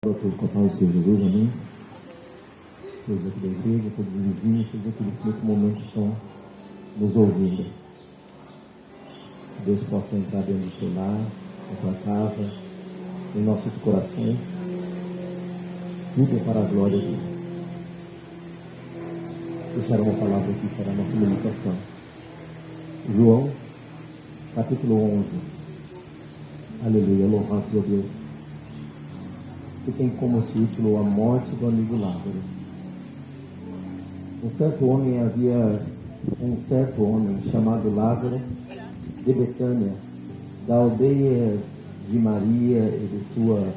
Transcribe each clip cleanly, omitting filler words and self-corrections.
Para todos com a paz do Senhor Jesus, amém. Todos aqui da igreja, todos os vizinhos, todos aqueles que nesse momento estão nos ouvindo. Que Deus possa entrar dentro do seu lar, na sua casa, em nossos corações. Tudo é para a glória de Deus. Deixar uma palavra aqui para a nossa meditação. João, capítulo 11. Aleluia, louvado a Deus. Que tem como título a morte do amigo Lázaro. Um certo homem chamado Lázaro, de Betânia, da aldeia de Maria e de sua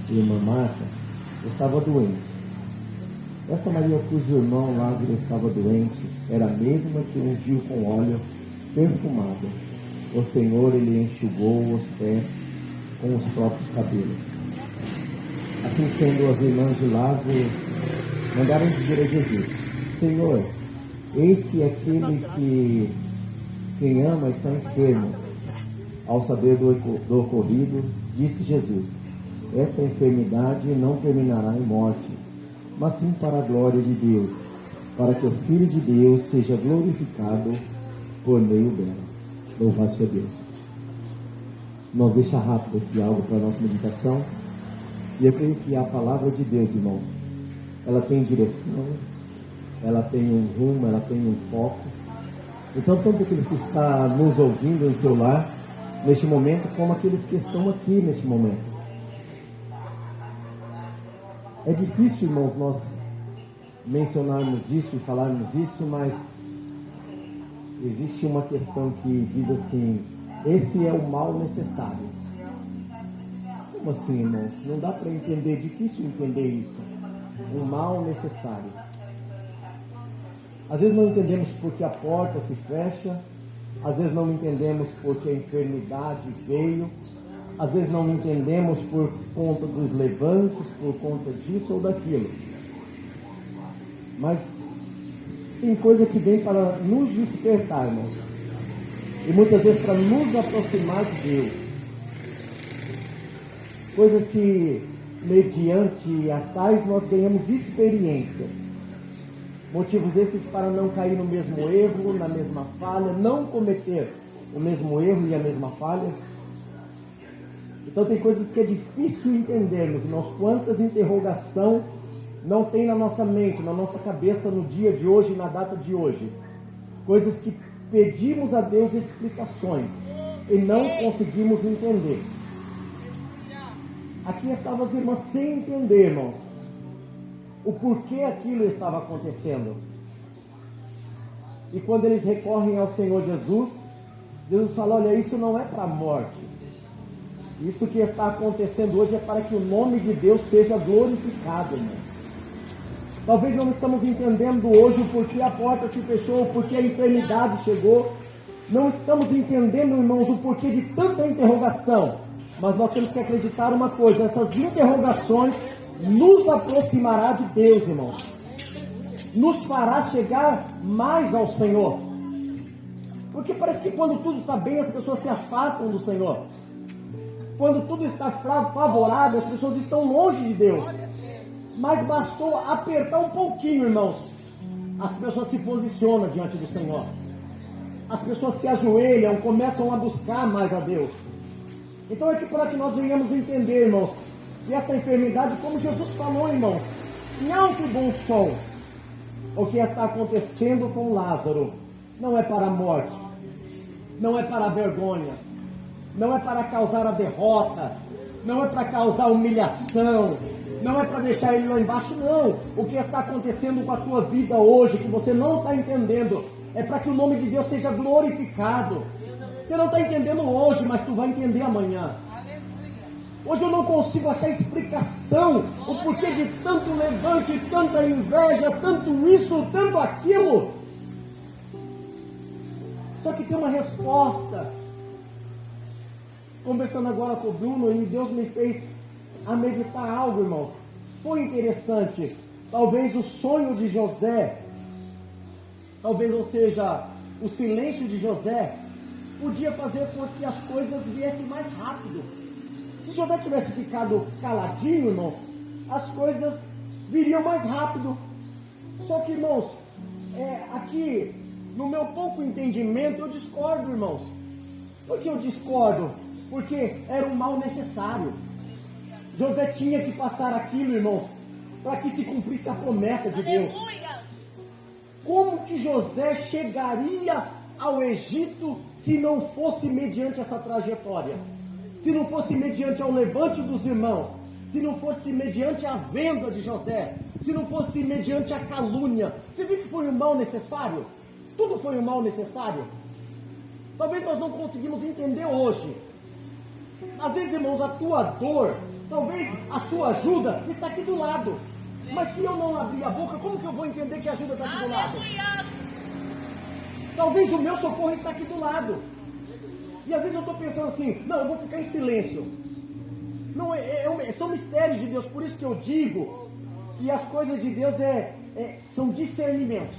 irmã Marta, estava doente. Essa Maria, cujo irmão Lázaro estava doente, era a mesma que ungiu com óleo perfumado o Senhor, ele enxugou os pés com os próprios cabelos. Assim sendo, as irmãs de Lázaro mandaram dizer a Jesus: Senhor, eis que aquele que quem ama está enfermo. Ao saber do ocorrido, disse Jesus: esta enfermidade não terminará em morte, mas sim para a glória de Deus, para que o Filho de Deus seja glorificado por meio dela. Louvado seja Deus. Nós deixa rápido aqui algo para a nossa meditação. E eu creio que a palavra de Deus, irmãos, ela tem direção, ela tem um rumo, ela tem um foco. Então, tanto aqueles que estão nos ouvindo em seu lar, neste momento, como aqueles que estão aqui neste momento. É difícil, irmãos, nós mencionarmos isso e falarmos isso, mas existe uma questão que diz assim: esse é o mal necessário. Como assim, irmãos? Não dá para entender, difícil entender isso. Um mal necessário. Às vezes não entendemos porque a porta se fecha, às vezes não entendemos porque a enfermidade veio, às vezes não entendemos por conta dos levantes, por conta disso ou daquilo. Mas tem coisa que vem para nos despertar, irmãos. E muitas vezes para nos aproximar de Deus. Coisa que, mediante as tais, nós ganhamos experiências. Motivos esses para não cair no mesmo erro, na mesma falha, não cometer o mesmo erro e a mesma falha. Então tem coisas que é difícil entendermos, irmãos. Quantas interrogações não tem na nossa mente, na nossa cabeça no dia de hoje, na data de hoje. Coisas que pedimos a Deus explicações e não conseguimos entender. Aqui estavam as irmãs sem entender, irmãos, o porquê aquilo estava acontecendo. E quando eles recorrem ao Senhor Jesus, Jesus fala: olha, isso não é para a morte. Isso que está acontecendo hoje é para que o nome de Deus seja glorificado, irmão. Talvez não estamos entendendo hoje o porquê a porta se fechou, o porquê a enfermidade chegou. Não estamos entendendo, irmãos, o porquê de tanta interrogação. Mas nós temos que acreditar uma coisa: essas interrogações nos aproximará de Deus, irmãos. Nos fará chegar mais ao Senhor. Porque parece que quando tudo está bem, as pessoas se afastam do Senhor. Quando tudo está favorável, as pessoas estão longe de Deus. Mas bastou apertar um pouquinho, irmãos, as pessoas se posicionam diante do Senhor. As pessoas se ajoelham, começam a buscar mais a Deus. Então é que para que nós venhamos entender, irmãos, que essa enfermidade, como Jesus falou, irmãos, em alto e bom som, o que está acontecendo com Lázaro não é para a morte, não é para a vergonha, não é para causar a derrota, não é para causar humilhação, não é para deixar ele lá embaixo, não. O que está acontecendo com a tua vida hoje, que você não está entendendo, é para que o nome de Deus seja glorificado. Você não está entendendo hoje, mas tu vai entender amanhã. Hoje eu não consigo achar explicação, o porquê de tanto levante, tanta inveja, tanto isso, tanto aquilo. Só que tem uma resposta. Conversando agora com o Bruno, e Deus me fez a meditar algo, irmãos. Foi interessante. Talvez o sonho de José, talvez, ou seja, o silêncio de José, podia fazer com que as coisas viessem mais rápido. Se José tivesse ficado caladinho, irmãos, as coisas viriam mais rápido. Só que, irmãos, aqui, no meu pouco entendimento, eu discordo, irmãos. Por que eu discordo? Porque era um mal necessário. José tinha que passar aquilo, irmãos, para que se cumprisse a promessa de Deus. Como que José chegaria ao Egito se não fosse mediante essa trajetória? Se não fosse mediante ao levante dos irmãos? Se não fosse mediante a venda de José? Se não fosse mediante a calúnia? Você viu que foi um mal necessário? Tudo foi um mal necessário? Talvez nós não conseguimos entender hoje. Às vezes, irmãos, a tua dor, talvez a sua ajuda está aqui do lado. Mas se eu não abrir a boca, como que eu vou entender que a ajuda está aqui do lado? Talvez o meu socorro está aqui do lado. E às vezes eu estou pensando assim, não, eu vou ficar em silêncio. Não, são mistérios de Deus, por isso que eu digo que as coisas de Deus são discernimentos.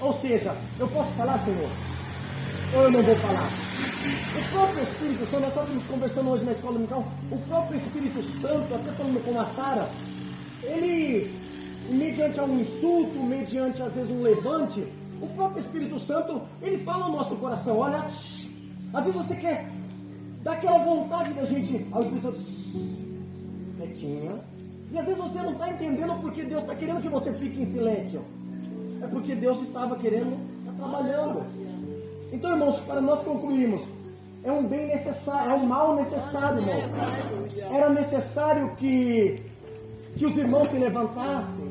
Ou seja, eu posso falar, Senhor, ou eu não vou falar? O próprio Espírito Santo, nós estávamos conversando hoje na escola dominical, o próprio Espírito Santo, até falando com a Sara, ele, mediante um insulto, mediante às vezes um levante, o próprio Espírito Santo, ele fala ao nosso coração, olha, às vezes você quer dar aquela vontade da gente, ao Espírito Santo, quietinha, e às vezes você não está entendendo porque Deus está querendo que você fique em silêncio, é porque Deus estava querendo, está trabalhando. Então, irmãos, para nós concluirmos, é um bem necessário, é um mal necessário, irmãos. Era necessário que os irmãos se levantassem.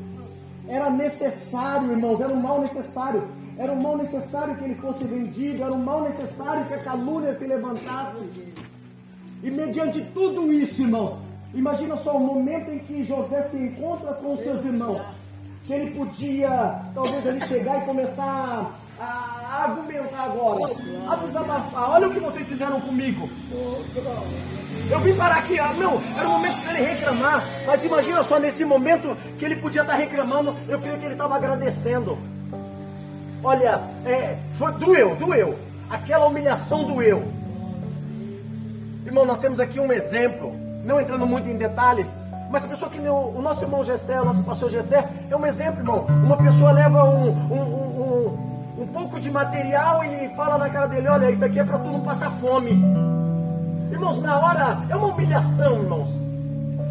Era necessário, irmãos, era um mal necessário. Era um mal necessário que ele fosse vendido. Era um mal necessário que a calúnia se levantasse. E mediante tudo isso, irmãos, imagina só o momento em que José se encontra com os seus irmãos. Se ele podia, talvez, ele chegar e começar a argumentar agora, a desabafar. Olha o que vocês fizeram comigo. Eu vim parar aqui, não, era o momento dele reclamar, mas imagina só, nesse momento que ele podia estar reclamando, eu creio que ele estava agradecendo. Olha, doeu, aquela humilhação doeu. Irmão, nós temos aqui um exemplo, não entrando muito em detalhes, mas a pessoa que o nosso irmão Gessé, o nosso pastor Gessé, é um exemplo, irmão. Uma pessoa leva um pouco de material e fala na cara dele, olha, isso aqui é para tu não passar fome. Irmãos, na hora, é uma humilhação, irmãos.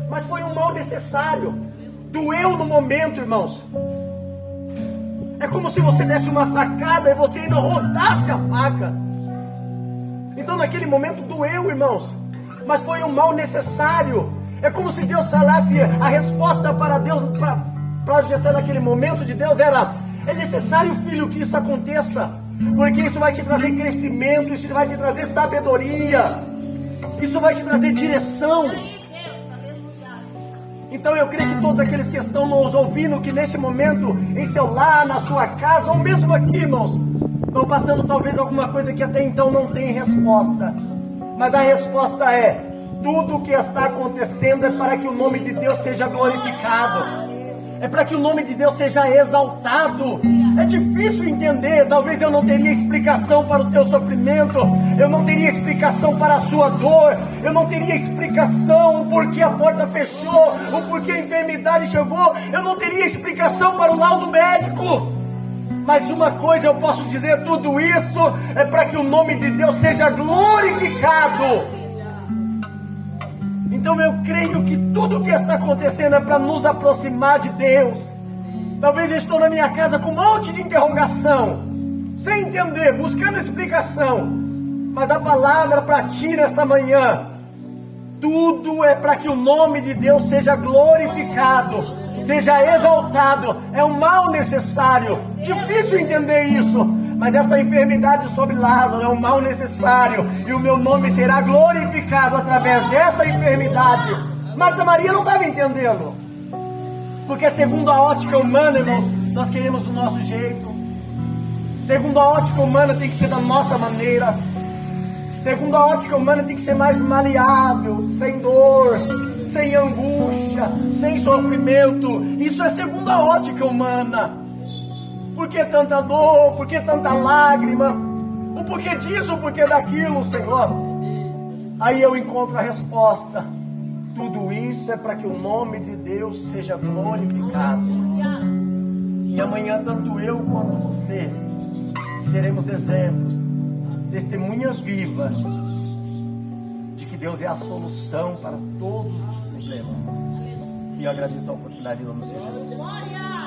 Mas foi um mal necessário. Doeu no momento, irmãos. É como se você desse uma facada e você ainda rodasse a faca. Então naquele momento doeu, irmãos. Mas foi um mal necessário. É como se Deus falasse, a resposta para Deus, para Jessé naquele momento de Deus era, é necessário, filho, que isso aconteça, porque isso vai te trazer crescimento, isso vai te trazer sabedoria, isso vai te trazer direção. Então eu creio que todos aqueles que estão nos ouvindo, que neste momento, em seu lar, na sua casa, ou mesmo aqui, irmãos, estão passando talvez alguma coisa que até então não tem resposta, mas a resposta é, tudo o que está acontecendo é para que o nome de Deus seja glorificado. É para que o nome de Deus seja exaltado. É difícil entender. Talvez eu não teria explicação para o teu sofrimento. Eu não teria explicação para a sua dor. Eu não teria explicação o porquê a porta fechou, o porquê a enfermidade chegou. Eu não teria explicação para o laudo médico. Mas uma coisa eu posso dizer, tudo isso é para que o nome de Deus seja glorificado. Então eu creio que tudo o que está acontecendo é para nos aproximar de Deus. Talvez eu estou na minha casa com um monte de interrogação, sem entender, buscando explicação. Mas a palavra para ti nesta manhã, tudo é para que o nome de Deus seja glorificado, seja exaltado. É um mal necessário, difícil entender isso. Mas essa enfermidade sobre Lázaro é um mal necessário, e o meu nome será glorificado através dessa enfermidade. Marta Maria não estava entendendo, porque segundo a ótica humana, irmãos, nós queremos do nosso jeito. Segundo a ótica humana tem que ser da nossa maneira. Segundo a ótica humana tem que ser mais maleável, sem dor, sem angústia, sem sofrimento. Isso é segundo a ótica humana. Por que tanta dor? Por que tanta lágrima? O porquê disso, o porquê daquilo, Senhor? Aí eu encontro a resposta. Tudo isso é para que o nome de Deus seja glorificado. E amanhã, tanto eu quanto você, seremos exemplos, testemunha viva, de que Deus é a solução para todos os problemas. E eu agradeço a oportunidade em nome de Jesus.